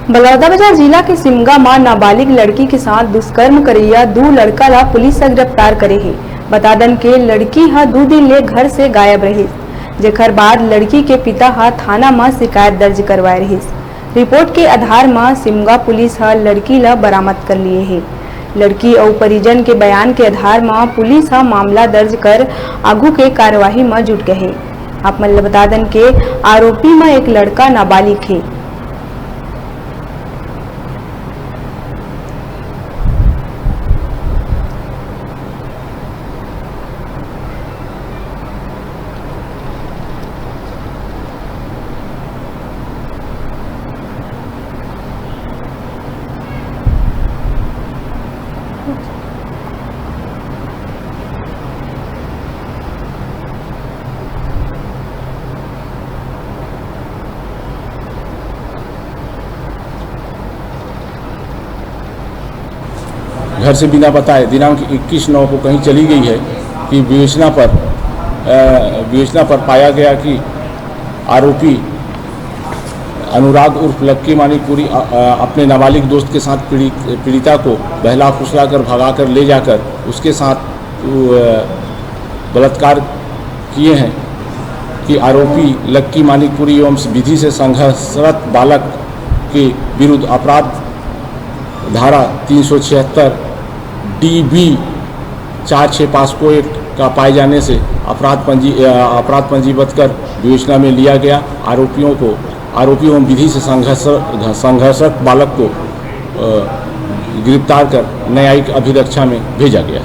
बलौदाबाजार जिला के सिमगा मां नाबालिग लड़की के साथ दुष्कर्म करिया दो लड़का ला पुलिस से गिरफ्तार करे है। बता दन के लड़की हा 2 दिन ले घर से गायब रही, जेकर बाद लड़की के पिता हा थाना में शिकायत दर्ज करवाए रही। रिपोर्ट के आधार में सिमगा पुलिस हा लड़की ला बरामद कर लिए है। लड़की और परिजन के बयान के आधार में पुलिस हा मामला दर्ज कर आगू के कार्यवाही में जुट गए। आप मन बता दन के आरोपी में एक लड़का नाबालिग है। घर से बिना बताए दिनांक 21/9 को कहीं चली गई है कि विवेचना पर पाया गया कि आरोपी अनुराग उर्फ लक्की मानिकपुरी अपने नाबालिग दोस्त के साथ पीड़िता को बहला फुसला कर भगाकर ले जाकर उसके साथ बलात्कार किए हैं कि आरोपी लक्की मानिकपुरी एवं विधि से संघर्षरत बालक के विरुद्ध अपराध धारा 376 DB 46 पास्को एक्ट का पाए जाने से अपराध पंजीबद्ध कर विवेचना में लिया गया। आरोपियों विधि से संघर्षरत बालक को गिरफ्तार कर न्यायिक अभिरक्षा में भेजा गया।